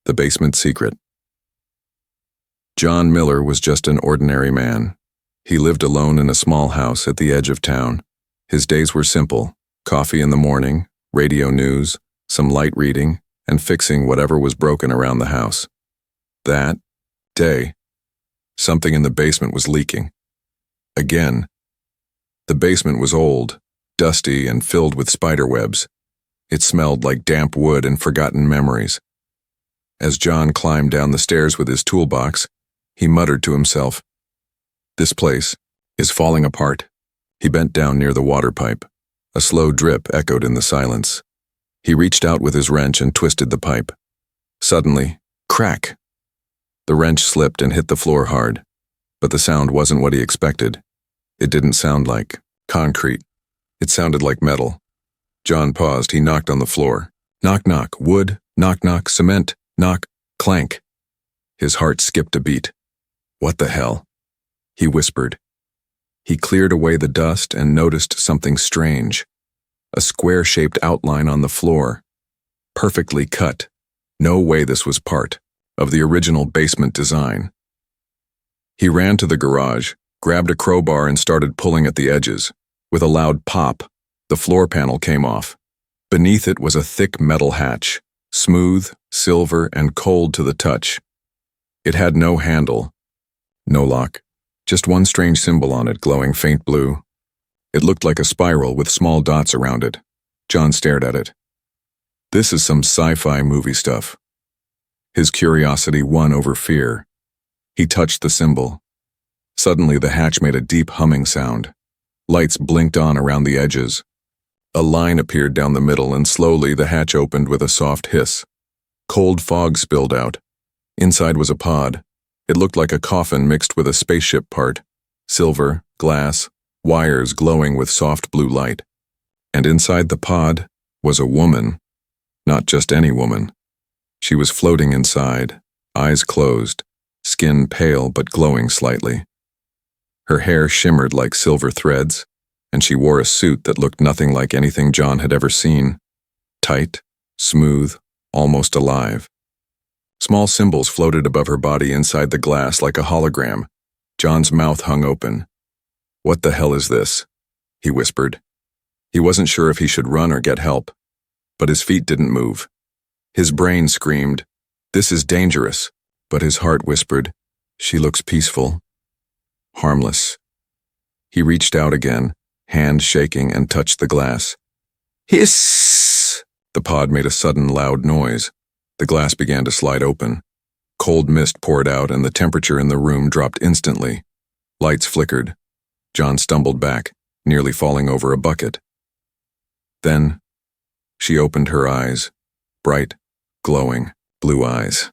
The Basement Secret. John Miller was just an ordinary man. He lived alone in a small house at the edge of town. His days were simple: coffee in the morning, radio news, some light reading, and fixing whatever was broken around the house. That day, something in the basement was leaking. Again. The basement was old, dusty, and filled with spider webs. It smelled like damp wood and forgotten memories. As John climbed down the stairs with his toolbox, he muttered to himself, "This place is falling apart." He bent down near the water pipe. A slow drip echoed in the silence. He reached out with his wrench and twisted the pipe. Suddenly, crack! The wrench slipped and hit the floor hard, but the sound wasn't what he expected. It didn't sound like concrete. It sounded like metal. John paused. He knocked on the floor. Knock, knock, wood, knock, knock, cement, knock, clank. His heart skipped a beat. "What the hell?" he whispered. He cleared away the dust and noticed something strange. A square-shaped outline on the floor. Perfectly cut. No way this was part of the original basement design. He ran to the garage, grabbed a crowbar and started pulling at the edges. With a loud pop, the floor panel came off. Beneath it was a thick metal hatch, smooth, silver, and cold to the touch. It had no handle, no lock, just one strange symbol on it glowing faint blue. It looked like a spiral with small dots around it. John stared at it. This is some sci-fi movie stuff. His curiosity won over fear. He touched the symbol. Suddenly the hatch made a deep humming sound. Lights blinked on around the edges. A line appeared down the middle and slowly the hatch opened with a soft hiss. Cold fog spilled out. Inside was a pod. It looked like a coffin mixed with a spaceship part. Silver, glass, wires glowing with soft blue light. And inside the pod was a woman. Not just any woman. She was floating inside, eyes closed, skin pale but glowing slightly. Her hair shimmered like silver threads, and she wore a suit that looked nothing like anything John had ever seen. Tight, smooth, almost alive. Small symbols floated above her body inside the glass like a hologram. John's mouth hung open. "What the hell is this?" he whispered. He wasn't sure if he should run or get help, but his feet didn't move. His brain screamed, "This is dangerous," but his heart whispered, "She looks peaceful, harmless." He reached out again, hand shaking, and touched the glass. Hiss! The pod made a sudden loud noise. The glass began to slide open. Cold mist poured out and the temperature in the room dropped instantly. Lights flickered. John stumbled back, nearly falling over a bucket. Then, she opened her eyes. Bright, glowing, blue eyes.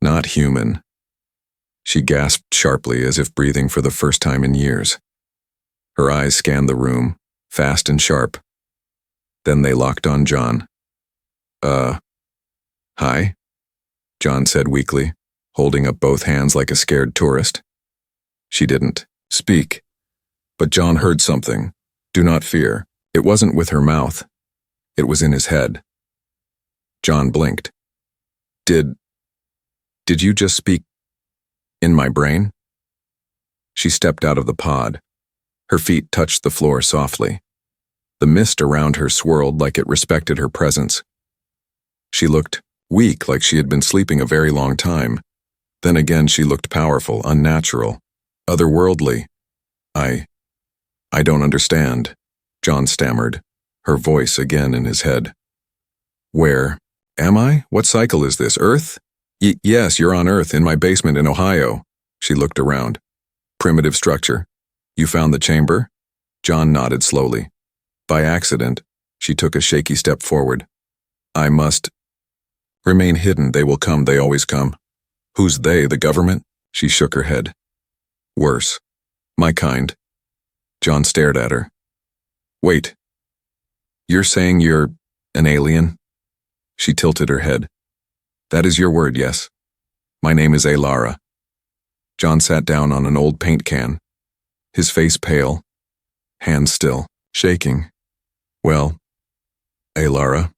Not human. She gasped sharply as if breathing for the first time in years. Her eyes scanned the room, fast and sharp. Then they locked on John. Hi?" John said weakly, holding up both hands like a scared tourist. She didn't speak, but John heard something. Do not fear. It wasn't with her mouth. It was in his head. John blinked. Did you just speak in my brain?" She stepped out of the pod. Her feet touched the floor softly. The mist around her swirled like it respected her presence. She looked weak, like she had been sleeping a very long time. Then again she looked powerful, unnatural, otherworldly. I don't understand," John stammered, her voice again in his head. "Where am I? What cycle is this? Earth?" Yes, you're on Earth, in my basement in Ohio." She looked around. "Primitive structure. You found the chamber?" John nodded slowly. By accident, she took a shaky step forward. "I must remain hidden. They will come. They always come." "Who's they? The government?" She shook her head. "Worse. My kind." John stared at her. "Wait. You're saying you're an alien?" She tilted her head. "That is your word, yes. My name is Lara." John sat down on an old paint can, his face pale, hands still, shaking. "Well, Lara,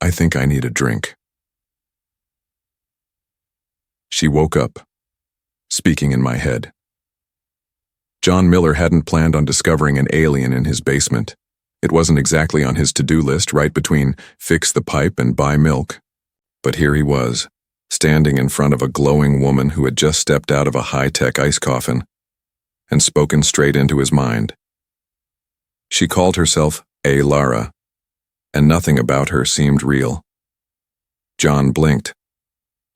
I think I need a drink." She woke up, speaking in my head. John Miller hadn't planned on discovering an alien in his basement. It wasn't exactly on his to-do list, right between fix the pipe and buy milk. But here he was, standing in front of a glowing woman who had just stepped out of a high-tech ice coffin and spoken straight into his mind. She called herself A. Lara, and nothing about her seemed real. John blinked.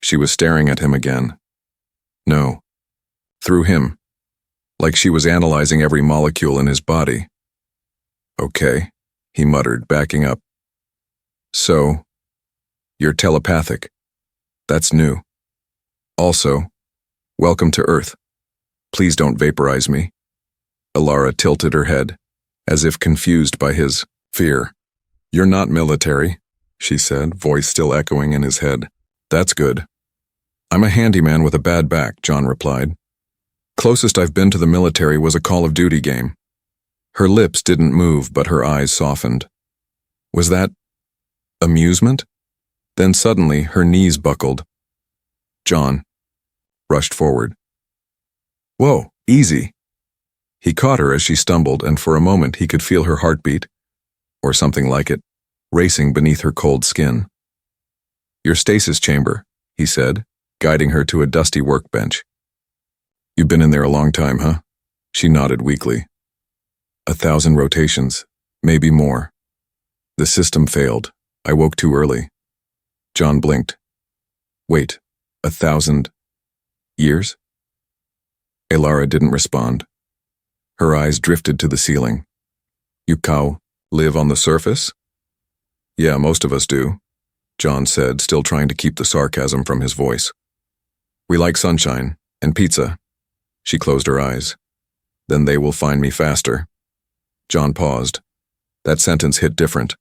She was staring at him again. No, through him, like she was analyzing every molecule in his body. Okay, he muttered, backing up. So, you're telepathic. That's new. Also, welcome to Earth. Please don't vaporize me. Alara tilted her head, as if confused by his fear. You're not military, she said, voice still echoing in his head. That's good. I'm a handyman with a bad back, John replied. Closest I've been to the military was a Call of Duty game. Her lips didn't move, but her eyes softened. Was that amusement? Then suddenly her knees buckled. John rushed forward. Whoa, easy. He caught her as she stumbled, and for a moment he could feel her heartbeat, or something like it, racing beneath her cold skin. Your stasis chamber, he said, guiding her to a dusty workbench. You've been in there a long time, huh? She nodded weakly. 1,000 rotations, maybe more. The system failed. I woke too early. John blinked. Wait, 1,000 years? Alara didn't respond. Her eyes drifted to the ceiling. You live on the surface? Yeah, most of us do, John said, still trying to keep the sarcasm from his voice. We like sunshine and pizza. She closed her eyes. Then they will find me faster. John paused. That sentence hit different.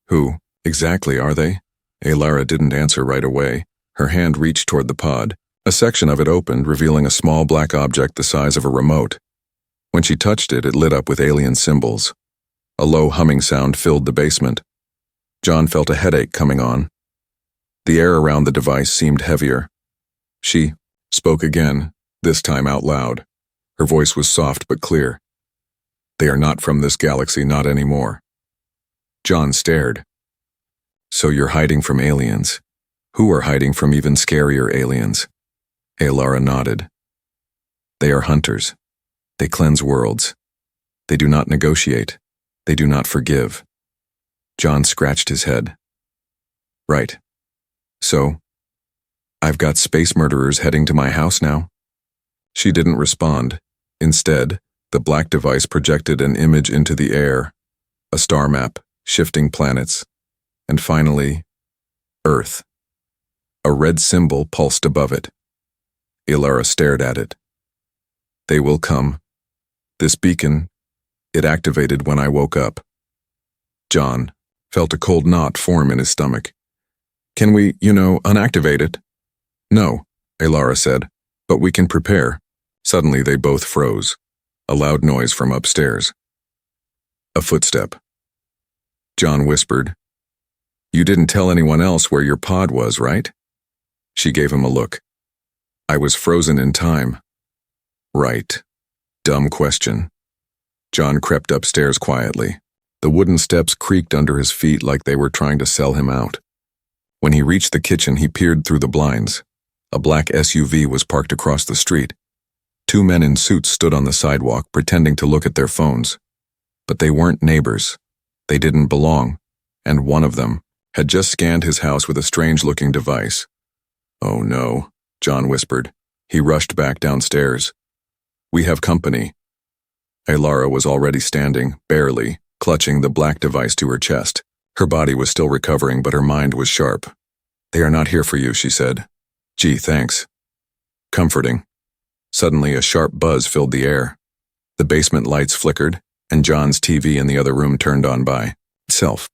Who exactly are they? Alara didn't answer right away. Her hand reached toward the pod. A section of it opened, revealing a small black object the size of a remote. When she touched it, it lit up with alien symbols. A low humming sound filled the basement. John felt a headache coming on. The air around the device seemed heavier. She spoke again, this time out loud. Her voice was soft but clear. They are not from this galaxy, not anymore. John stared. So you're hiding from aliens. Who are hiding from even scarier aliens? Alara nodded. They are hunters. They cleanse worlds. They do not negotiate. They do not forgive. John scratched his head. Right. So, I've got space murderers heading to my house now? She didn't respond. Instead, the black device projected an image into the air, a star map, shifting planets, and finally, Earth. A red symbol pulsed above it. Alara stared at it. They will come. This beacon, it activated when I woke up. John felt a cold knot form in his stomach. Can we, unactivate it? No, Alara said, but we can prepare. Suddenly they both froze. A loud noise from upstairs. A footstep. John whispered, You didn't tell anyone else where your pod was, right? She gave him a look. I was frozen in time. Right. Dumb question. John crept upstairs quietly. The wooden steps creaked under his feet like they were trying to sell him out. When he reached the kitchen, he peered through the blinds. A black SUV was parked across the street. 2 men in suits stood on the sidewalk, pretending to look at their phones. But they weren't neighbors. They didn't belong, and one of them had just scanned his house with a strange-looking device. Oh no, John whispered. He rushed back downstairs. We have company. Alara was already standing, barely, clutching the black device to her chest. Her body was still recovering, but her mind was sharp. They are not here for you, she said. Gee, thanks. Comforting. Suddenly, a sharp buzz filled the air. The basement lights flickered, and John's TV in the other room turned on by itself.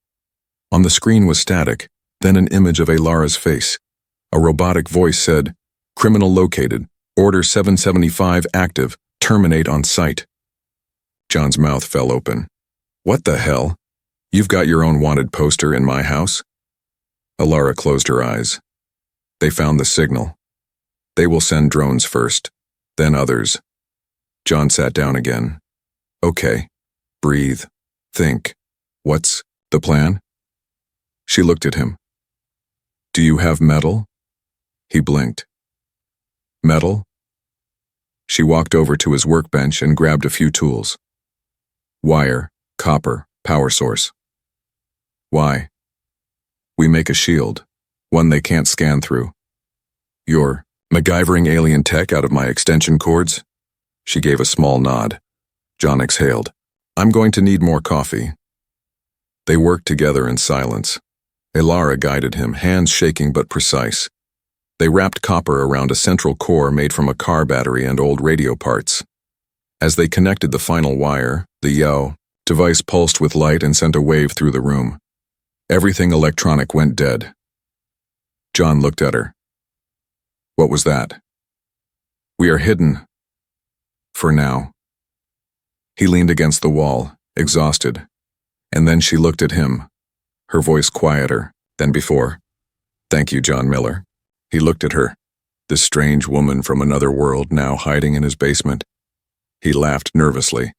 On the screen was static, then an image of Alara's face. A robotic voice said, Criminal located. Order 775 active. Terminate on sight. John's mouth fell open. What the hell? You've got your own wanted poster in my house? Alara closed her eyes. They found the signal. They will send drones first, then others. John sat down again. Okay. Breathe. Think. What's the plan? She looked at him. Do you have metal? He blinked. Metal? She walked over to his workbench and grabbed a few tools. Wire, copper, power source. Why? We make a shield, one they can't scan through. You're MacGyvering alien tech out of my extension cords? She gave a small nod. John exhaled. I'm going to need more coffee. They worked together in silence. Elara guided him, hands shaking but precise. They wrapped copper around a central core made from a car battery and old radio parts. As they connected the final wire, the YO device pulsed with light and sent a wave through the room. Everything electronic went dead. John looked at her. What was that? We are hidden. For now. He leaned against the wall, exhausted, and then she looked at him, her voice quieter than before. Thank you, John Miller. He looked at her, this strange woman from another world now hiding in his basement. He laughed nervously.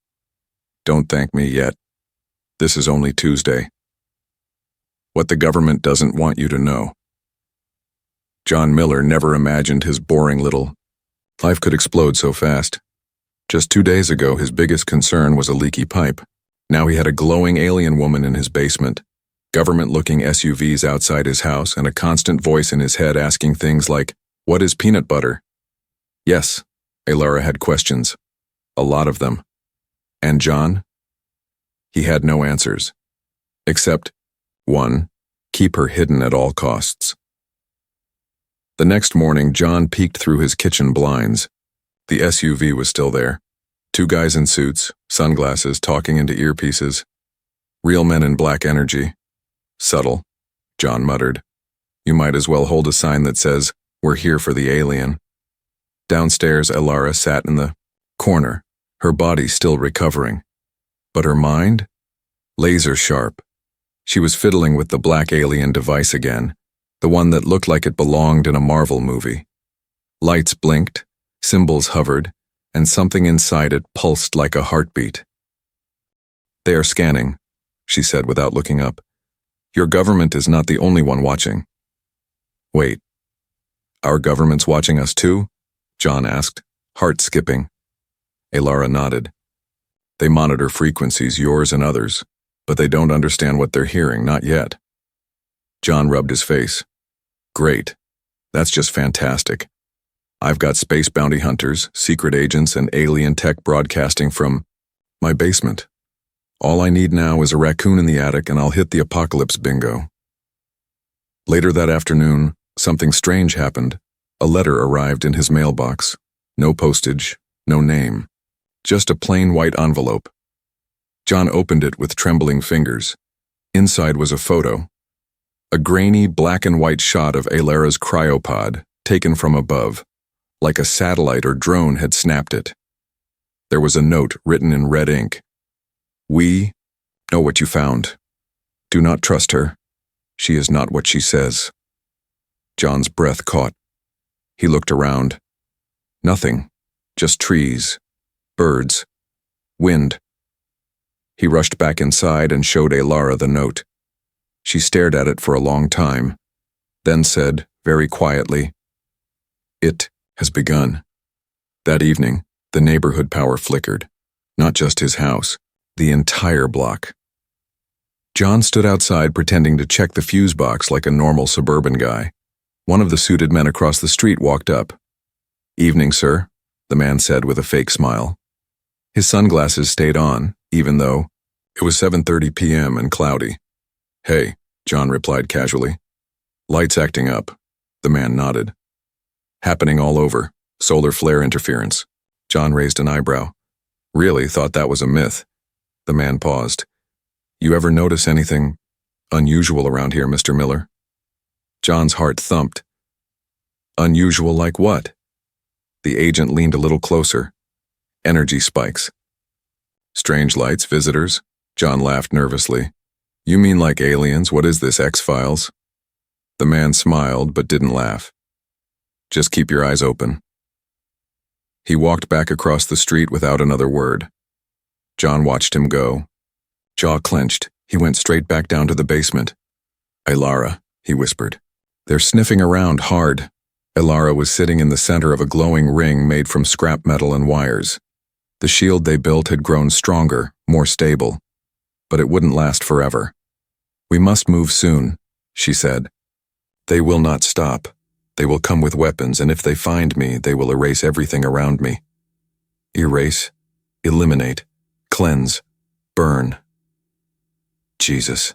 Don't thank me yet. This is only Tuesday. What the government doesn't want you to know. John Miller never imagined his boring little life could explode so fast. Just 2 days ago, his biggest concern was a leaky pipe. Now he had a glowing alien woman in his basement, government-looking SUVs outside his house, and a constant voice in his head asking things like, what is peanut butter? Yes, Elara had questions. A lot of them. And John? He had no answers. Except, 1, keep her hidden at all costs. The next morning, John peeked through his kitchen blinds. The SUV was still there. 2 guys in suits, sunglasses, talking into earpieces. Real men in black energy. Subtle, John muttered. You might as well hold a sign that says, we're here for the alien. Downstairs, Elara sat in the corner, her body still recovering. But her mind? Laser sharp. She was fiddling with the black alien device again, the one that looked like it belonged in a Marvel movie. Lights blinked, symbols hovered, and something inside it pulsed like a heartbeat. They are scanning, she said without looking up. Your government is not the only one watching. Wait, our government's watching us too? John asked, heart skipping. Elara nodded. They monitor frequencies, yours and others, but they don't understand what they're hearing, not yet. John rubbed his face. Great. That's just fantastic. I've got space bounty hunters, secret agents, and alien tech broadcasting from my basement. All I need now is a raccoon in the attic and I'll hit the apocalypse bingo. Later that afternoon, something strange happened. A letter arrived in his mailbox. No postage, no name. Just a plain white envelope. John opened it with trembling fingers. Inside was a photo. A grainy black and white shot of Elara's cryo-pod, taken from above, like a satellite or drone had snapped it. There was a note written in red ink. We know what you found. Do not trust her. She is not what she says. John's breath caught. He looked around. Nothing. Just trees, birds, wind. He rushed back inside and showed Elara the note. She stared at it for a long time, then said, very quietly, It has begun. That evening, the neighborhood power flickered. Not just his house, the entire block. John stood outside pretending to check the fuse box like a normal suburban guy. One of the suited men across the street walked up. Evening, sir, the man said with a fake smile. His sunglasses stayed on, even though it was 7:30 p.m. and cloudy. Hey, John replied casually. Lights acting up. The man nodded. Happening all over. Solar flare interference. John raised an eyebrow. Really thought that was a myth. The man paused. You ever notice anything unusual around here, Mr. Miller? John's heart thumped. Unusual like what? The agent leaned a little closer. Energy spikes. Strange lights, visitors? John laughed nervously. You mean like aliens? What is this, X-Files? The man smiled but didn't laugh. Just keep your eyes open." He walked back across the street without another word. John watched him go. Jaw clenched, he went straight back down to the basement. "Elara," he whispered. "They're sniffing around hard." Elara was sitting in the center of a glowing ring made from scrap metal and wires. The shield they built had grown stronger, more stable. But it wouldn't last forever. "We must move soon," she said. "They will not stop. They will come with weapons, and if they find me, they will erase everything around me." Erase, eliminate, cleanse, burn. "Jesus,"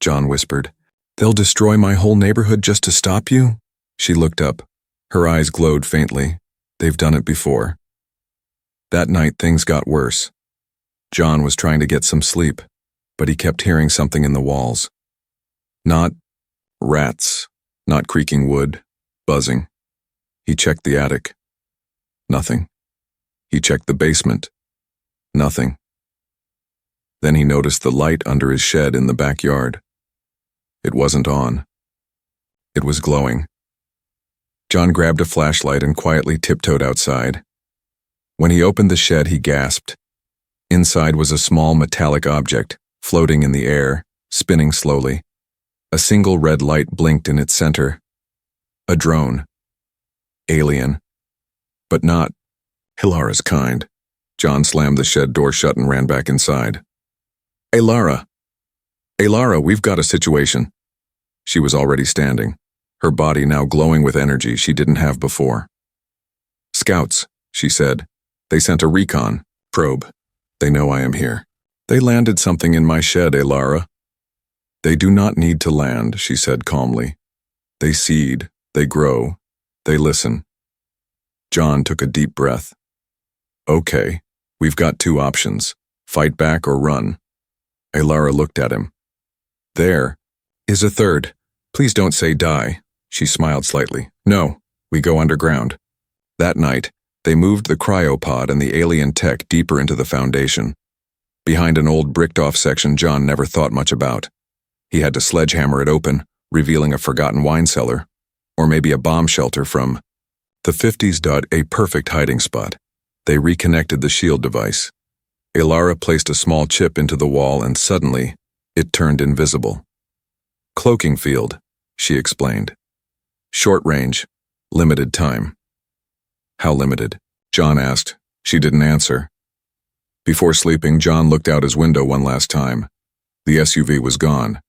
John whispered. "They'll destroy my whole neighborhood just to stop you?" She looked up. Her eyes glowed faintly. They've done it before. That night, things got worse. John was trying to get some sleep, but he kept hearing something in the walls. Not rats, not creaking wood, buzzing. He checked the attic. Nothing. He checked the basement. Nothing. Then he noticed the light under his shed in the backyard. It wasn't on. It was glowing. John grabbed a flashlight and quietly tiptoed outside. When he opened the shed, he gasped. Inside was a small metallic object, floating in the air, spinning slowly. A single red light blinked in its center. A drone. Alien. But not Hilara's kind. John slammed the shed door shut and ran back inside. "Elara! Elara, we've got a situation." She was already standing, her body now glowing with energy she didn't have before. "Scouts," she said. "They sent a recon probe. They know I am here. They landed something in my shed, Elara." "They do not need to land," she said calmly. "They seed, they grow, they listen." John took a deep breath. "Okay, we've got two options, fight back or run." Elara looked at him. "There is a third. Please don't say die." She smiled slightly. "No, we go underground." That night, they moved the cryo-pod and the alien tech deeper into the foundation. Behind an old bricked-off section John never thought much about. He had to sledgehammer it open, revealing a forgotten wine cellar, or maybe a bomb shelter from the 50s. A perfect hiding spot. They reconnected the shield device. Elara placed a small chip into the wall and suddenly, it turned invisible. "Cloaking field," she explained. "Short range, limited time." "How limited?" John asked. She didn't answer. Before sleeping, John looked out his window one last time. The SUV was gone.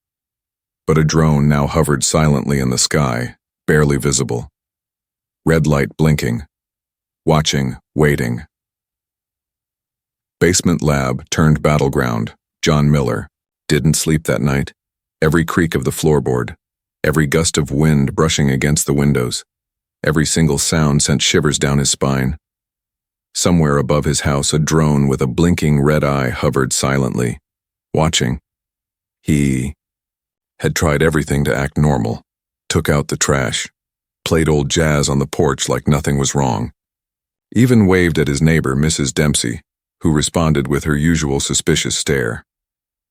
But a drone now hovered silently in the sky, barely visible. Red light blinking. Watching, waiting. Basement lab turned battleground. John Miller didn't sleep that night. Every creak of the floorboard, every gust of wind brushing against the windows, every single sound sent shivers down his spine. Somewhere above his house, a drone with a blinking red eye hovered silently, watching. He had tried everything to act normal, took out the trash, played old jazz on the porch like nothing was wrong, even waved at his neighbor, Mrs. Dempsey, who responded with her usual suspicious stare.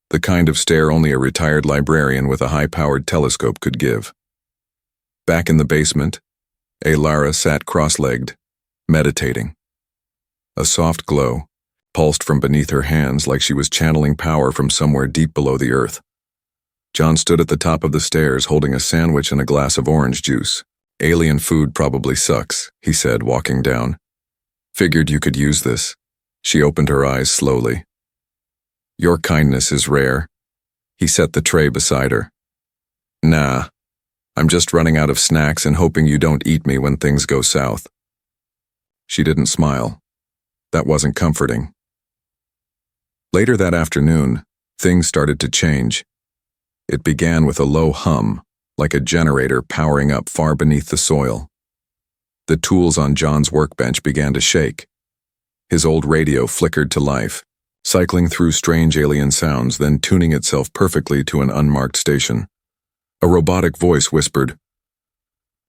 The kind of stare only a retired librarian with a high-powered telescope could give. Back in the basement, Elara sat cross-legged, meditating. A soft glow pulsed from beneath her hands like she was channeling power from somewhere deep below the earth. John stood at the top of the stairs holding a sandwich and a glass of orange juice. "Alien food probably sucks," he said, walking down. "Figured you could use this." She opened her eyes slowly. "Your kindness is rare." He set the tray beside her. "Nah, I'm just running out of snacks and hoping you don't eat me when things go south." She didn't smile. That wasn't comforting. Later that afternoon, things started to change. It began with a low hum, like a generator powering up far beneath the soil. The tools on John's workbench began to shake. His old radio flickered to life, cycling through strange alien sounds, then tuning itself perfectly to an unmarked station. A robotic voice whispered,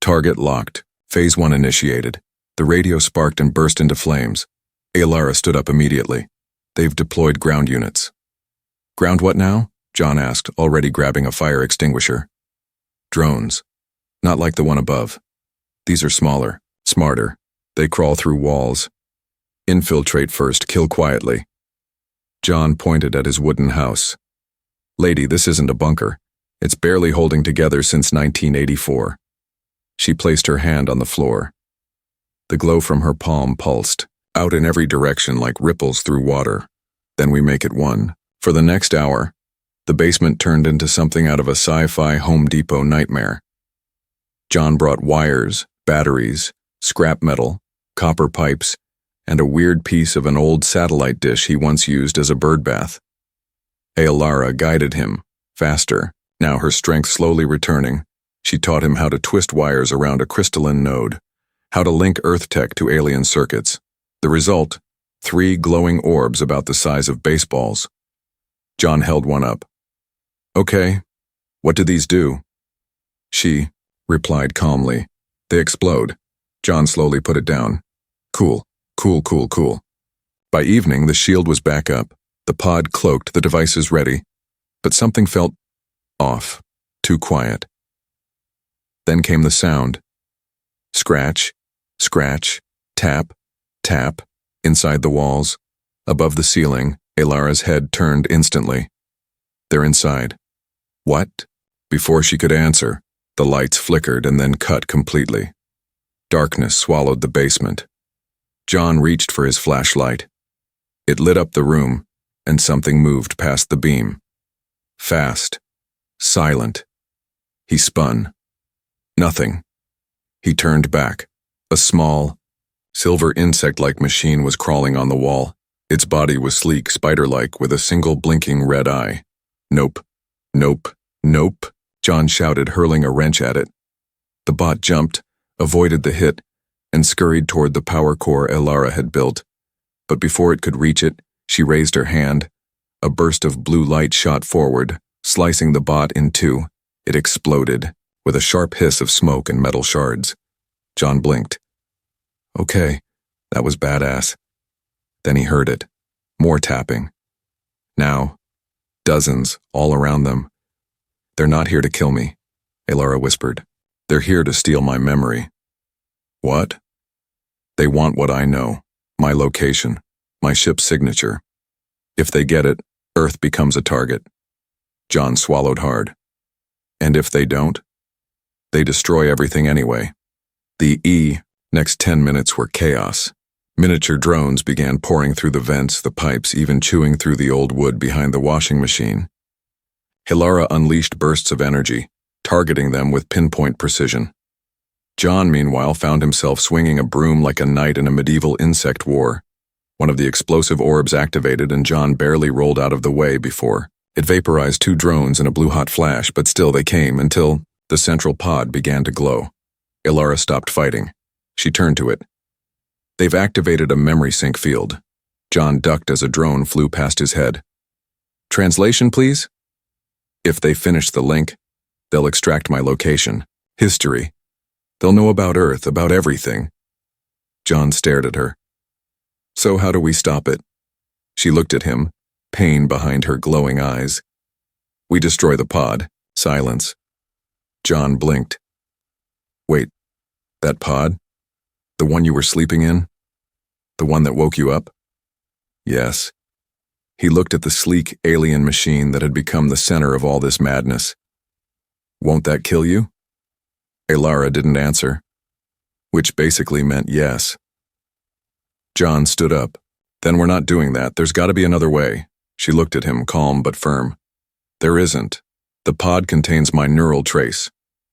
"Target locked. Phase 1 initiated." The radio sparked and burst into flames. Elara stood up immediately. "They've deployed ground units." "Ground what now?" John asked, already grabbing a fire extinguisher. "Drones. Not like the one above. These are smaller, smarter. They crawl through walls. Infiltrate first, kill quietly. John pointed at his wooden house. Lady, this isn't a bunker. It's barely holding together since 1984. She placed her hand on the floor. The glow from her palm pulsed, out in every direction like ripples through water. Then we make it one. For the next hour, the basement turned into something out of a sci-fi Home Depot nightmare. John brought wires, batteries, scrap metal, copper pipes, and a weird piece of an old satellite dish he once used as a birdbath. Aelara guided him, faster, now her strength slowly returning. She taught him how to twist wires around a crystalline node, how to link Earth tech to alien circuits. The result, 3 glowing orbs about the size of baseballs. John held one up. Okay, what do these do? She replied calmly. They explode. John slowly put it down. Cool. By evening, the shield was back up, the pod cloaked, the devices ready. But something felt off, too quiet. Then came the sound. Scratch, scratch, tap, tap, inside the walls. Above the ceiling, Aelara's head turned instantly. They're inside. What? Before she could answer, the lights flickered and then cut completely. Darkness swallowed the basement. John reached for his flashlight. It lit up the room, and something moved past the beam. Fast. Silent. He spun. Nothing. He turned back. A small, silver insect-like machine was crawling on the wall. Its body was sleek, spider-like, with a single blinking red eye. Nope. Nope. Nope. John shouted, hurling a wrench at it. The bot jumped, avoided the hit, and scurried toward the power core Aelara had built. But before it could reach it, she raised her hand. A burst of blue light shot forward, slicing the bot in two. It exploded, with a sharp hiss of smoke and metal shards. John blinked. Okay, that was badass. Then he heard it. More tapping. Now, dozens, all around them. They're not here to kill me, Aelara whispered. They're here to steal my memory. What? They want what I know, my location, my ship's signature. If they get it, Earth becomes a target. John swallowed hard. And if they don't? They destroy everything anyway. The next 10 minutes were chaos. Miniature drones began pouring through the vents, the pipes, even chewing through the old wood behind the washing machine. Aelara unleashed bursts of energy, targeting them with pinpoint precision. John, meanwhile, found himself swinging a broom like a knight in a medieval insect war. One of the explosive orbs activated and John barely rolled out of the way before. It vaporized 2 drones in a blue-hot flash, but still they came until the central pod began to glow. Aelara stopped fighting. She turned to it. They've activated a memory sync field. John ducked as a drone flew past his head. Translation, please? If they finish the link, they'll extract my location, history. They'll know about Earth, about everything. John stared at her. So how do we stop it? She looked at him, pain behind her glowing eyes. We destroy the pod. Silence. John blinked. Wait, that pod? The one you were sleeping in? The one that woke you up? Yes. He looked at the sleek alien machine that had become the center of all this madness. Won't that kill you? Aelara didn't answer, which basically meant yes. John stood up. Then we're not doing that. There's got to be another way. She looked at him, calm but firm. There isn't. The pod contains my neural trace,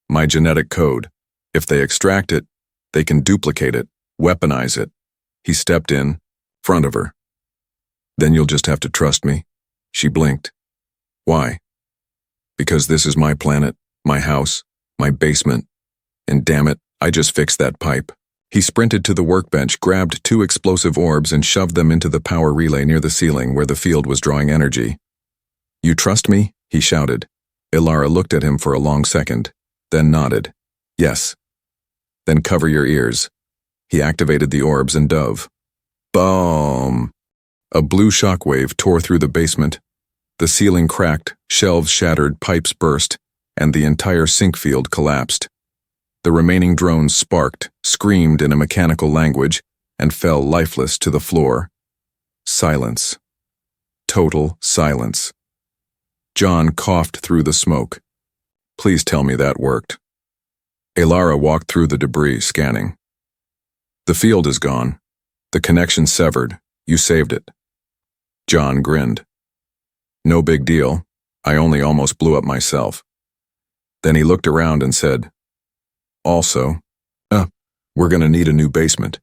my genetic code. If they extract it, they can duplicate it, weaponize it. He stepped in, front of her. Then you'll just have to trust me. She blinked. Why? Because this is my planet, my house, my basement. And damn it, I just fixed that pipe. He sprinted to the workbench, grabbed 2 explosive orbs and shoved them into the power relay near the ceiling where the field was drawing energy. You trust me? He shouted. Aelara looked at him for a long second, then nodded. Yes. Then cover your ears. He activated the orbs and dove. Boom! A blue shockwave tore through the basement. The ceiling cracked, shelves shattered, pipes burst, and the entire sink field collapsed. The remaining drones sparked, screamed in a mechanical language, and fell lifeless to the floor. Silence. Total silence. John coughed through the smoke. Please tell me that worked. Elara walked through the debris, scanning. The field is gone. The connection severed. You saved it. John grinned. No big deal. I only almost blew up myself. Then he looked around and said, Also, we're gonna need a new basement.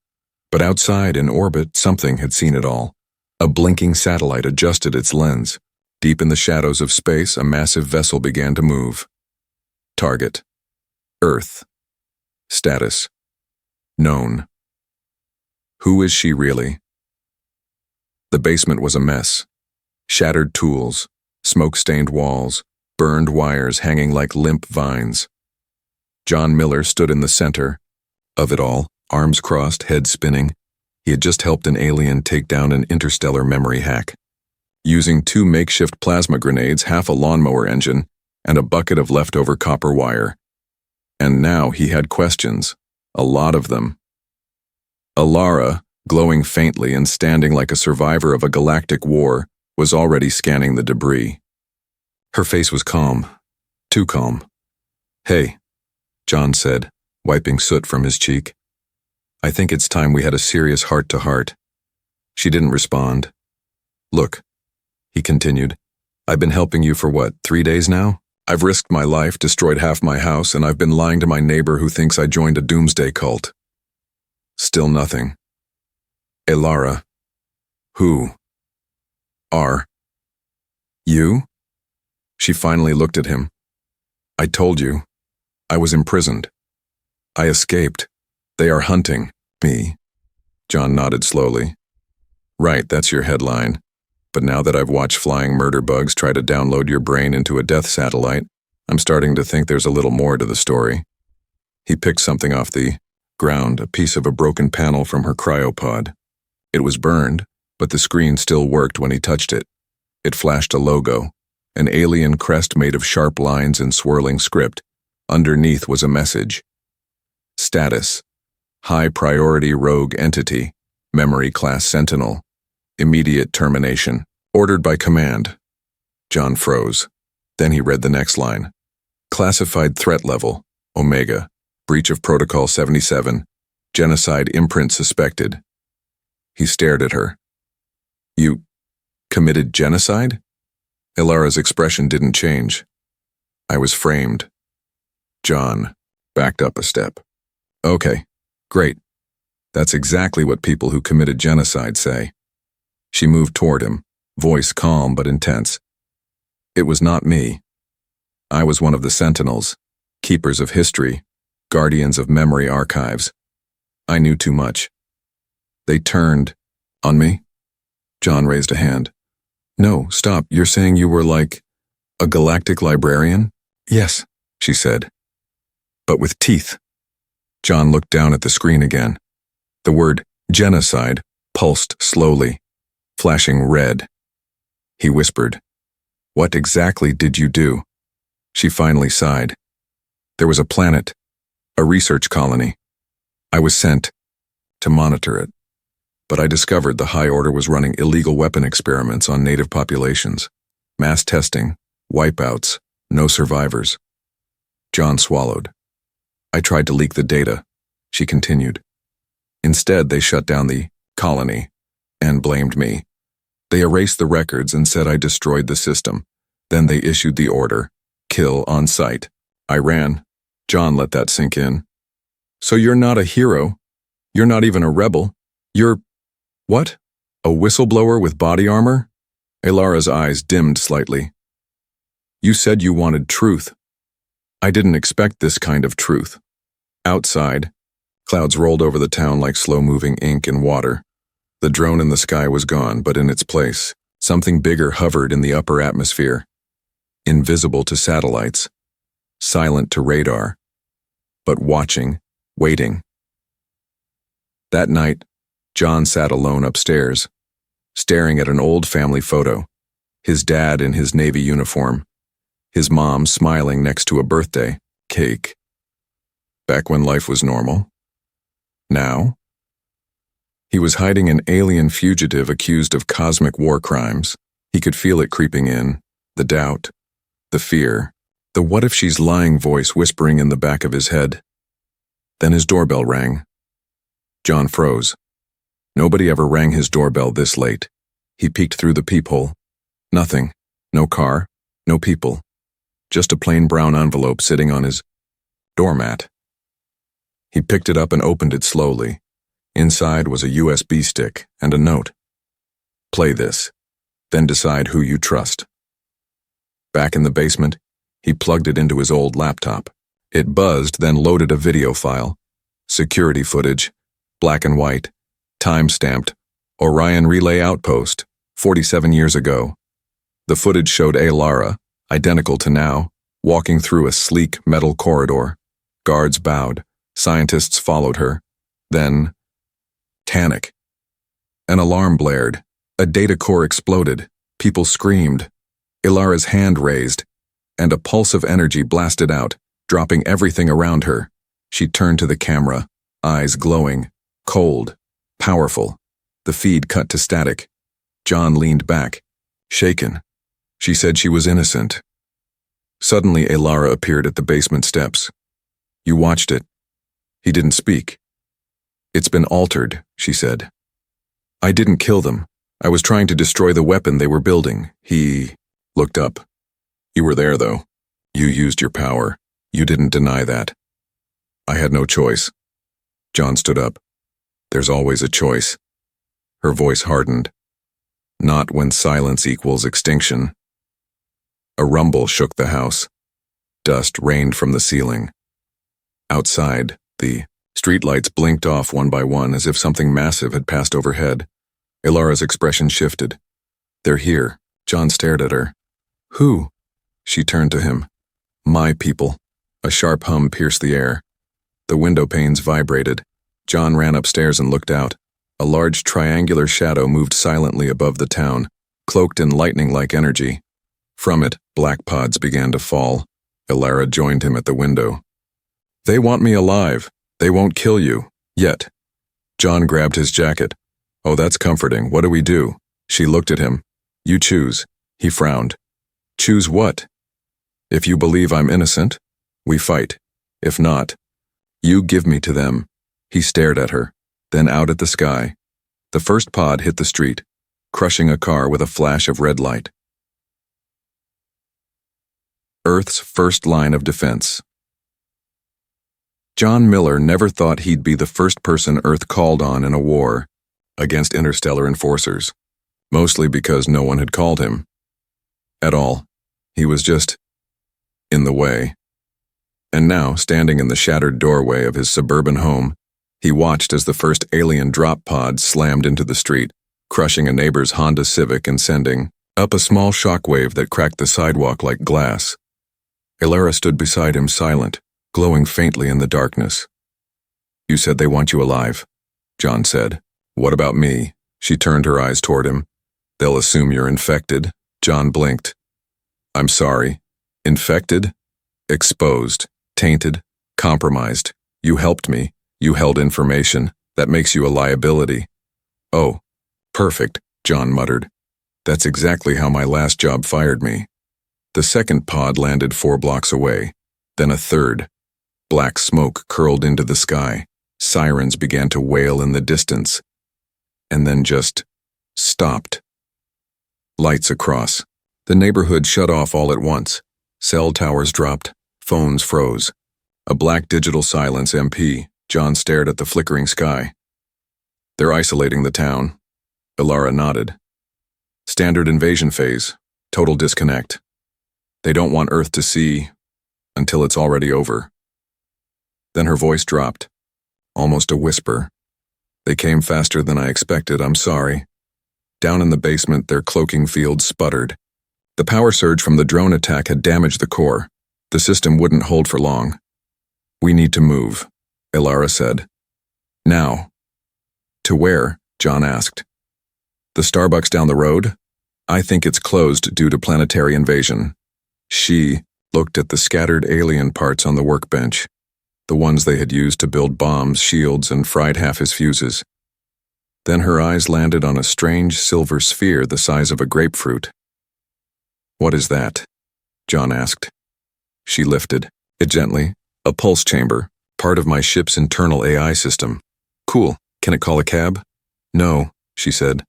But outside in orbit, something had seen it all. A blinking satellite adjusted its lens. Deep in the shadows of space, a massive vessel began to move. Target. Earth. Status. Known. Who is she really? The basement was a mess. Shattered tools, smoke-stained walls, burned wires hanging like limp vines. John Miller stood in the center of it all, arms crossed, head spinning. He had just helped an alien take down an interstellar memory hack. Using 2 makeshift plasma grenades, half a lawnmower engine, and a bucket of leftover copper wire. And now he had questions, a lot of them. Elara, glowing faintly and standing like a survivor of a galactic war, was already scanning the debris. Her face was calm, too calm. Hey, John said, wiping soot from his cheek. I think it's time we had a serious heart-to-heart. She didn't respond. Look, he continued, I've been helping you for 3 days now? I've risked my life, destroyed half my house, and I've been lying to my neighbor who thinks I joined a doomsday cult. Still nothing. Elara. Who? Are you? She finally looked at him. I told you. I was imprisoned. I escaped. They are hunting me. John nodded slowly. Right, that's your headline. But now that I've watched flying murder bugs try to download your brain into a death satellite, I'm starting to think there's a little more to the story. He picked something off the ground, a piece of a broken panel from her cryo-pod. It was burned, but the screen still worked when he touched it. It flashed a logo, an alien crest made of sharp lines and swirling script. Underneath was a message. Status. High priority rogue entity. Memory class Sentinel. Immediate termination. Ordered by command. John froze. Then he read the next line. Classified threat level. Omega. Breach of Protocol 77. Genocide imprint suspected. He stared at her. You committed genocide? Elara's expression didn't change. I was framed. John backed up a step. Okay, great. That's exactly what people who committed genocide say. She moved toward him, voice calm but intense. It was not me. I was one of the Sentinels, keepers of history, guardians of memory archives. I knew too much. They turned on me? John raised a hand. No, stop. You're saying you were like a galactic librarian? Yes, she said. But with teeth. John looked down at the screen again. The word genocide pulsed slowly, flashing red. He whispered, What exactly did you do? She finally sighed. There was a planet, a research colony. I was sent to monitor it. But I discovered the High Order was running illegal weapon experiments on native populations. Mass testing, wipeouts, no survivors. John swallowed. I tried to leak the data, she continued. Instead, they shut down the colony and blamed me. They erased the records and said I destroyed the system. Then they issued the order, kill on sight. I ran. John let that sink in. So you're not a hero. You're not even a rebel. You're, what? A whistleblower with body armor? Elara's eyes dimmed slightly. You said you wanted truth. I didn't expect this kind of truth. Outside, clouds rolled over the town like slow-moving ink in water. The drone in the sky was gone, but in its place, something bigger hovered in the upper atmosphere. Invisible to satellites, silent to radar, but watching, waiting. That night, John sat alone upstairs, staring at an old family photo, his dad in his Navy uniform, his mom smiling next to a birthday cake. Back when life was normal? Now? He was hiding an alien fugitive accused of cosmic war crimes. He could feel it creeping in, the doubt, the fear, the what if she's lying voice whispering in the back of his head. Then his doorbell rang. John froze. Nobody ever rang his doorbell this late. He peeked through the peephole. Nothing. No car, no people. Just a plain brown envelope sitting on his doormat. He picked it up and opened it slowly. Inside was a USB stick and a note. Play this, then decide who you trust. Back in the basement, he plugged it into his old laptop. It buzzed, then loaded a video file. Security footage, black and white, time-stamped, Orion Relay Outpost, 47 years ago. The footage showed Lara, identical to now, walking through a sleek metal corridor. Guards bowed. Scientists followed her. Then, panic. An alarm blared. A data core exploded. People screamed. Ilara's hand raised, and a pulse of energy blasted out, dropping everything around her. She turned to the camera, eyes glowing, cold, powerful. The feed cut to static. John leaned back, shaken. She said she was innocent. Suddenly, Ilara appeared at the basement steps. You watched it. He didn't speak. It's been altered, she said. I didn't kill them. I was trying to destroy the weapon they were building. He looked up. You were there, though. You used your power. You didn't deny that. I had no choice. John stood up. There's always a choice. Her voice hardened. Not when silence equals extinction. A rumble shook the house. Dust rained from the ceiling. Outside, the streetlights blinked off one by one as if something massive had passed overhead. Ilara's expression shifted. They're here. John stared at her. Who? She turned to him. My people. A sharp hum pierced the air. The window panes vibrated. John ran upstairs and looked out. A large triangular shadow moved silently above the town, cloaked in lightning-like energy. From it, black pods began to fall. Ilara joined him at the window. They want me alive. They won't kill you. Yet. John grabbed his jacket. Oh, that's comforting. What do we do? She looked at him. You choose. He frowned. Choose what? If you believe I'm innocent, we fight. If not, you give me to them. He stared at her, then out at the sky. The first pod hit the street, crushing a car with a flash of red light. Earth's first line of defense. John Miller never thought he'd be the first person Earth called on in a war against interstellar enforcers, mostly because no one had called him. At all. He was just in the way. And now, standing in the shattered doorway of his suburban home, he watched as the first alien drop pod slammed into the street, crushing a neighbor's Honda Civic and sending up a small shockwave that cracked the sidewalk like glass. Ilara stood beside him silent, glowing faintly in the darkness. You said they want you alive, John said. What about me? She turned her eyes toward him. They'll assume you're infected. John blinked. I'm sorry. Infected? Exposed, tainted, compromised. You helped me. You held information. That makes you a liability. Oh, perfect, John muttered. That's exactly how my last job fired me. The second pod landed 4 blocks away. Then a third. Black smoke curled into the sky. Sirens began to wail in the distance. And then just stopped. Lights across. The neighborhood shut off all at once. Cell towers dropped. Phones froze. A black digital silence MP. John stared at the flickering sky. They're isolating the town. Ilara nodded. Standard invasion phase. Total disconnect. They don't want Earth to see until it's already over. Then her voice dropped. Almost a whisper. They came faster than I expected, I'm sorry. Down in the basement, their cloaking field sputtered. The power surge from the drone attack had damaged the core. The system wouldn't hold for long. We need to move, Ilara said. Now. To where? John asked. The Starbucks down the road? I think it's closed due to planetary invasion. She looked at the scattered alien parts on the workbench. the ones they had used to build bombs, shields, and fried half his fuses. Then her eyes landed on a strange silver sphere the size of a grapefruit. "What is that?" John asked. She lifted it gently. "A pulse chamber, part of my ship's internal AI system." "Cool. Can it call a cab?" "No," she said.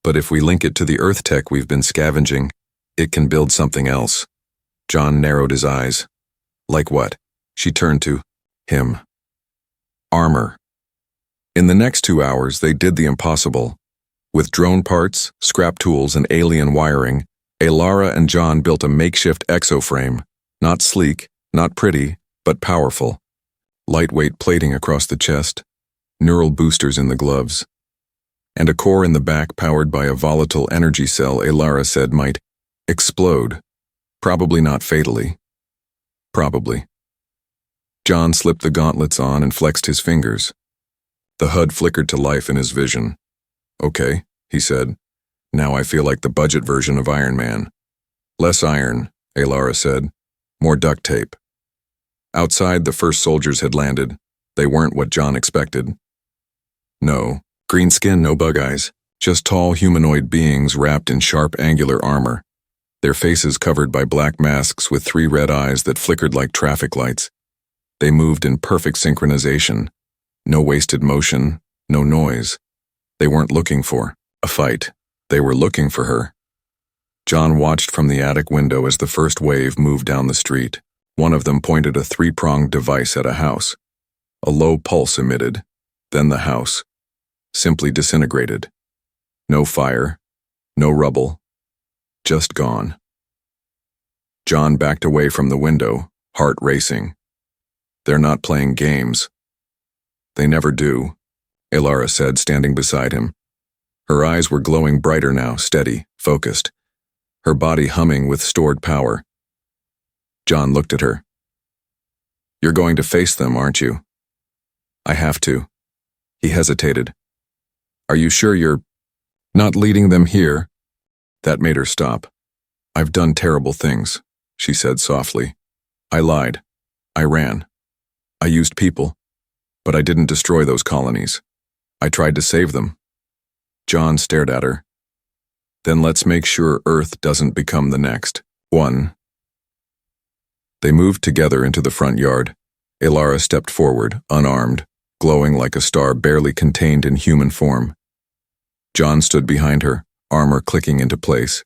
"But if we link it to the Earth tech we've been scavenging, it can build something else." John narrowed his eyes. "Like what?" She turned to him. "Armor." In the next 2 hours, they did the impossible. With drone parts, scrap tools, and alien wiring, Alara and John built a makeshift exoframe, not sleek, not pretty, but powerful. Lightweight plating across the chest, neural boosters in the gloves, and a core in the back powered by a volatile energy cell Alara said might explode. Probably not fatally. Probably. John slipped the gauntlets on and flexed his fingers. The HUD flickered to life in his vision. "Okay," he said. "Now I feel like the budget version of Iron Man." "Less iron," Alara said. "More duct tape." Outside, the first soldiers had landed. They weren't what John expected. No, green skin, no bug eyes, just tall humanoid beings wrapped in sharp angular armor, their faces covered by black masks with 3 red eyes that flickered like traffic lights. They moved in perfect synchronization. No wasted motion, no noise. They weren't looking for a fight. They were looking for her. John watched from the attic window as the first wave moved down the street. One of them pointed a 3-pronged device at a house. A low pulse emitted, then the house, simply disintegrated. No fire, no rubble, just gone. John backed away from the window, heart racing. They're not playing games. They never do, Alara said, standing beside him. Her eyes were glowing brighter now, steady, focused, her body humming with stored power. John looked at her. "You're going to face them, aren't you?" "I have to." He hesitated. "Are you sure you're not leading them here?" That made her stop. "I've done terrible things," she said softly. "I lied. I ran. I used people. But I didn't destroy those colonies. I tried to save them." John stared at her. "Then let's make sure Earth doesn't become the next one." They moved together into the front yard. Alara stepped forward, unarmed, glowing like a star barely contained in human form. John stood behind her, armor clicking into place.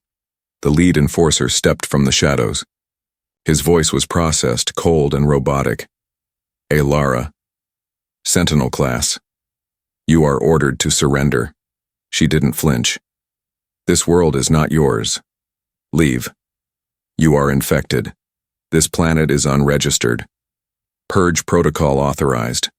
The lead enforcer stepped from the shadows. His voice was processed, cold and robotic. "Alara, Sentinel class, you are ordered to surrender." She didn't flinch. "This world is not yours. Leave. You are infected. This planet is unregistered. Purge protocol authorized."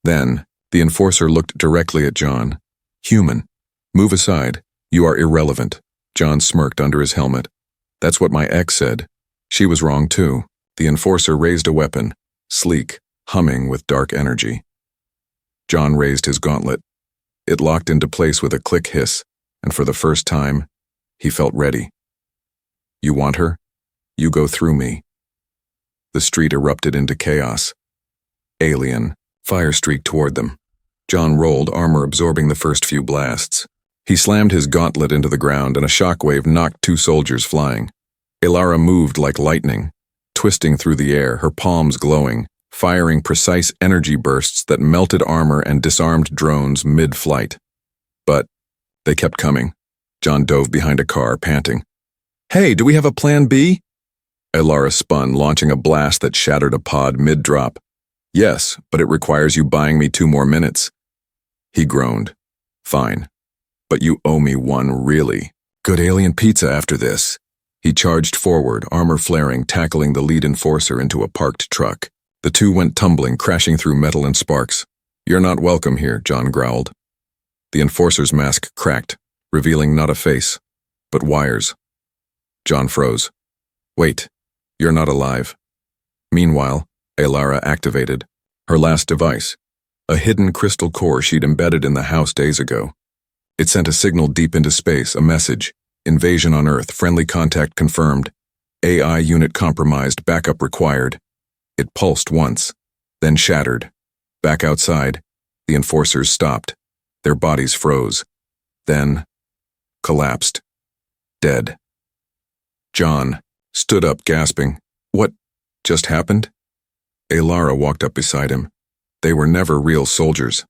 Then, the enforcer looked directly at John. "Human, move aside. You are irrelevant." John smirked under his helmet. "That's what my ex said." She was wrong too. The enforcer raised a weapon, sleek, humming with dark energy. John raised his gauntlet. It locked into place with a click hiss, and for the first time, he felt ready. "You want her? You go through me." The street erupted into chaos. Alien, fire streaked toward them. John rolled, armor absorbing the first few blasts. He slammed his gauntlet into the ground, and a shockwave knocked 2 soldiers flying. Alara moved like lightning, twisting through the air, her palms glowing, firing precise energy bursts that melted armor and disarmed drones mid-flight. But they kept coming. John dove behind a car, panting. "Hey, do we have a plan B?" Alara spun, launching a blast that shattered a pod mid-drop. "Yes, but it requires you buying me 2 more minutes." He groaned. "Fine. But you owe me one really good alien pizza after this." He charged forward, armor flaring, tackling the lead enforcer into a parked truck. The 2 went tumbling, crashing through metal and sparks. "You're not welcome here," John growled. The enforcer's mask cracked, revealing not a face, but wires. John froze. "Wait, you're not alive." Meanwhile, Alara activated her last device, a hidden crystal core she'd embedded in the house days ago. It sent a signal deep into space, a message: "Invasion on Earth, friendly contact confirmed. AI unit compromised, backup required." It pulsed once, then shattered. Back outside, the enforcers stopped. Their bodies froze. Then collapsed. Dead. John stood up, gasping. What just happened? Alara walked up beside him. They were never real soldiers.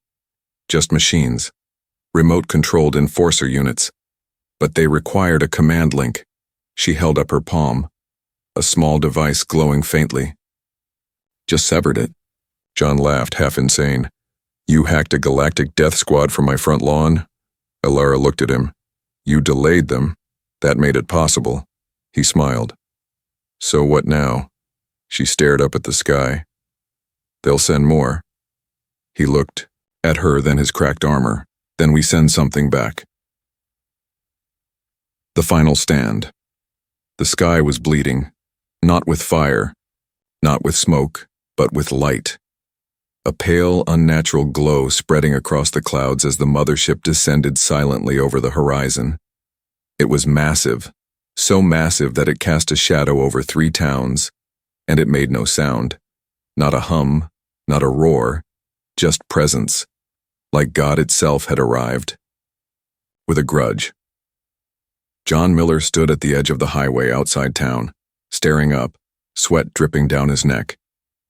Just machines. Remote-controlled enforcer units. But they required a command link. She held up her palm, a small device glowing faintly. Just severed it. John laughed, half insane. You hacked a galactic death squad from my front lawn? Alara looked at him. You delayed them. That made it possible. He smiled. So what now? She stared up at the sky. They'll send more. He looked at her, then his cracked armor. Then we send something back. The final stand. The sky was bleeding, not with fire, not with smoke, but with light. A pale, unnatural glow spreading across the clouds as the mothership descended silently over the horizon. It was massive, so massive that it cast a shadow over 3 towns, and it made no sound. Not a hum, not a roar, just presence, like God itself had arrived. With a grudge. John Miller stood at the edge of the highway outside town, staring up, sweat dripping down his neck.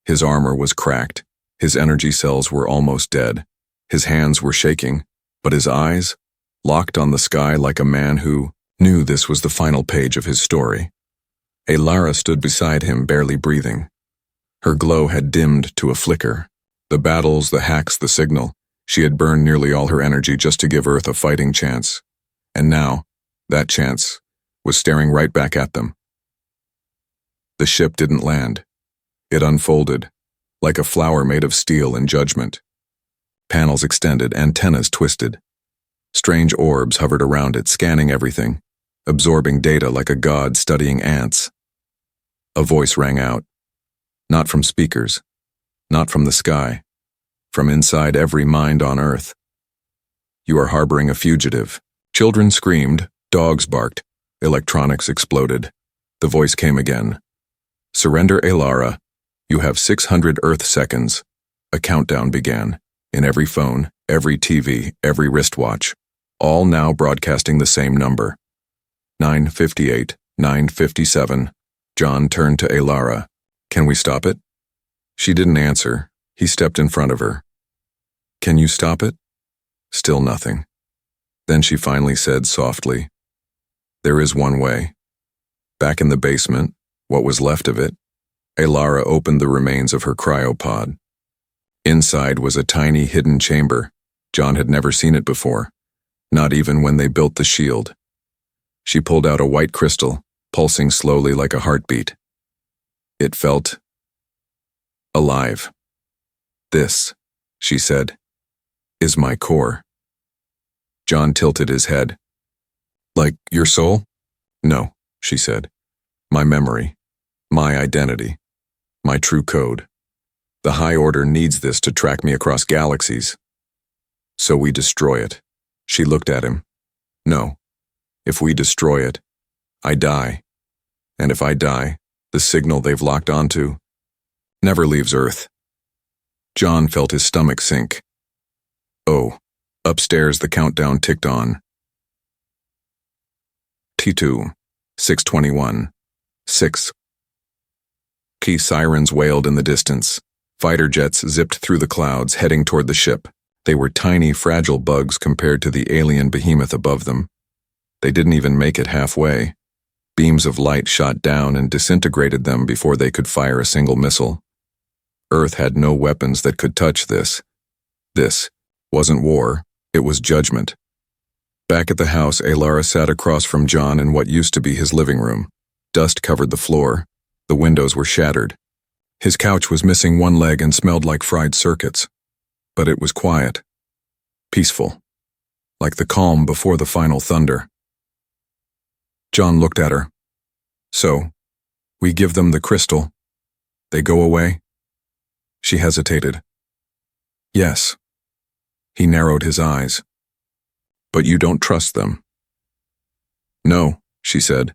His armor was cracked. His energy cells were almost dead. His hands were shaking, but his eyes, locked on the sky like a man who knew this was the final page of his story. Alara stood beside him, barely breathing. Her glow had dimmed to a flicker. The battles, the hacks, the signal. She had burned nearly all her energy just to give Earth a fighting chance. And now, that chance was staring right back at them. The ship didn't land. It unfolded, like a flower made of steel in judgment. Panels extended, antennas twisted. Strange orbs hovered around it, scanning everything, absorbing data like a god studying ants. A voice rang out. Not from speakers, not from the sky, from inside every mind on Earth. You are harboring a fugitive. Children screamed, dogs barked, electronics exploded. The voice came again. Surrender, Alara. You have 600 Earth seconds. A countdown began, in every phone, every TV, every wristwatch, all now broadcasting the same number. 9:58, 9:57. John turned to Alara. Can we stop it? She didn't answer. He stepped in front of her. Can you stop it? Still nothing. Then she finally said softly, There is one way. Back in the basement, what was left of it, Alara opened the remains of her cryo-pod. Inside was a tiny hidden chamber. John had never seen it before, not even when they built the shield. She pulled out a white crystal, pulsing slowly like a heartbeat. It felt alive. This, she said, is my core. John tilted his head. Like your soul? No, she said. My memory, my identity, my true code. The High Order needs this to track me across galaxies. So we destroy it. She looked at him. No. If we destroy it, I die. And if I die, the signal they've locked onto never leaves Earth. John felt his stomach sink. Oh, upstairs the countdown ticked on. T2, 6:21, 6. Key sirens wailed in the distance. Fighter jets zipped through the clouds, heading toward the ship. They were tiny, fragile bugs compared to the alien behemoth above them. They didn't even make it halfway. Beams of light shot down and disintegrated them before they could fire a single missile. Earth had no weapons that could touch this. This wasn't war, it was judgment. Back at the house, Alara sat across from John in what used to be his living room. Dust covered the floor. The windows were shattered. His couch was missing one leg and smelled like fried circuits. But it was quiet. Peaceful. Like the calm before the final thunder. John looked at her. So, we give them the crystal. They go away? She hesitated. Yes. He narrowed his eyes. But you don't trust them. No, she said.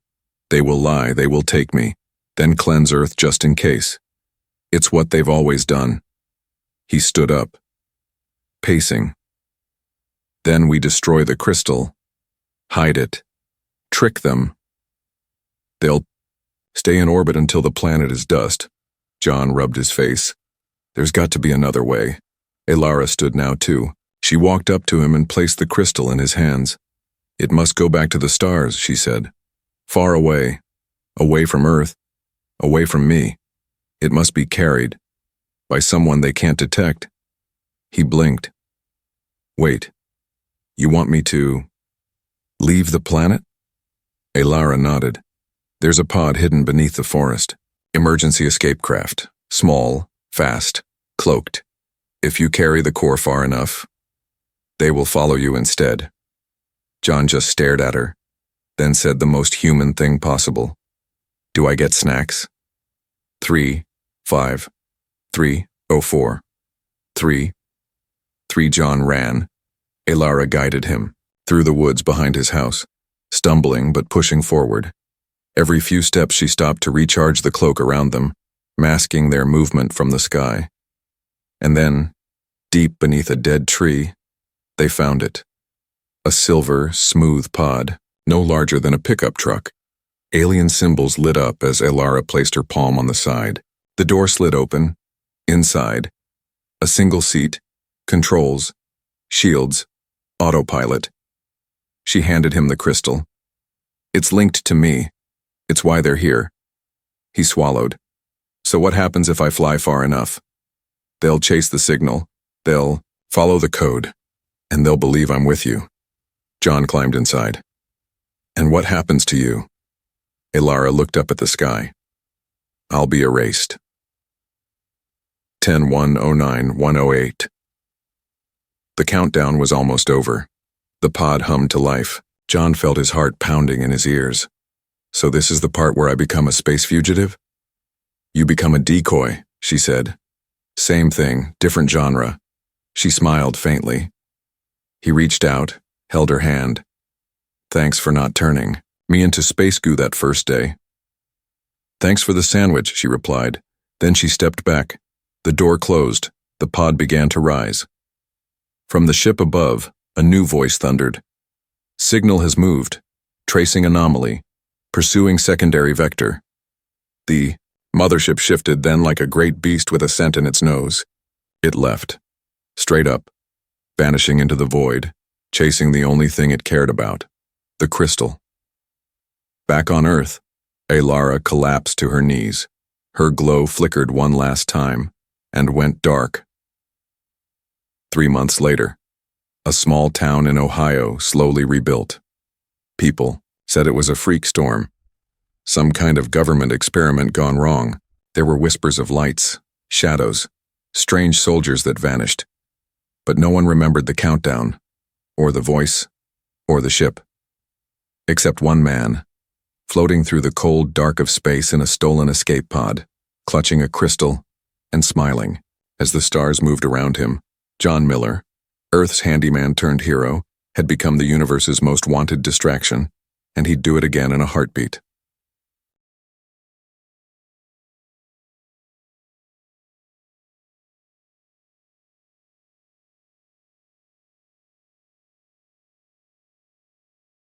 They will lie, they will take me, then cleanse Earth just in case. It's what they've always done. He stood up, pacing. Then we destroy the crystal, hide it, trick them. They'll stay in orbit until the planet is dust. John rubbed his face. There's got to be another way. Elara stood now too. She walked up to him and placed the crystal in his hands. It must go back to the stars, she said. Far away, away from Earth, away from me. It must be carried by someone they can't detect. He blinked. Wait, you want me to leave the planet? Elara nodded. There's a pod hidden beneath the forest. Emergency escape craft. Small, fast, cloaked. If you carry the core far enough, they will follow you instead. John just stared at her, then said the most human thing possible. Do I get snacks? 3, 5, 3, 04. 3. John ran. Elara guided him through the woods behind his house, stumbling but pushing forward. Every few steps she stopped to recharge the cloak around them, masking their movement from the sky. And then, deep beneath a dead tree, they found it. A silver, smooth pod, no larger than a pickup truck. Alien symbols lit up as Elara placed her palm on the side. The door slid open. Inside, a single seat, controls, shields, autopilot. She handed him the crystal. It's linked to me. It's why they're here. He swallowed. So what happens if I fly far enough? They'll chase the signal. They'll follow the code. And they'll believe I'm with you. John climbed inside. And what happens to you? Elara looked up at the sky. I'll be erased. 10-1-09-108. The countdown was almost over. The pod hummed to life. John felt his heart pounding in his ears. So this is the part where I become a space fugitive? You become a decoy, she said. Same thing, different genre. She smiled faintly. He reached out, held her hand. Thanks for not turning me into space goo that first day. Thanks for the sandwich, she replied. Then she stepped back. The door closed. The pod began to rise. From the ship above, a new voice thundered. Signal has moved. Tracing anomaly. Pursuing secondary vector. The mothership shifted then like a great beast with a scent in its nose. It left. Straight up. Vanishing into the void. Chasing the only thing it cared about. The crystal. Back on Earth, Elara collapsed to her knees. Her glow flickered one last time and went dark. 3 months later, a small town in Ohio slowly rebuilt. People said it was a freak storm. Some kind of government experiment gone wrong. There were whispers of lights, shadows, strange soldiers that vanished. But no one remembered the countdown, or the voice, or the ship. Except one man, floating through the cold dark of space in a stolen escape pod, clutching a crystal and smiling as the stars moved around him. John Miller, Earth's handyman turned hero, had become the universe's most wanted distraction, and he'd do it again in a heartbeat.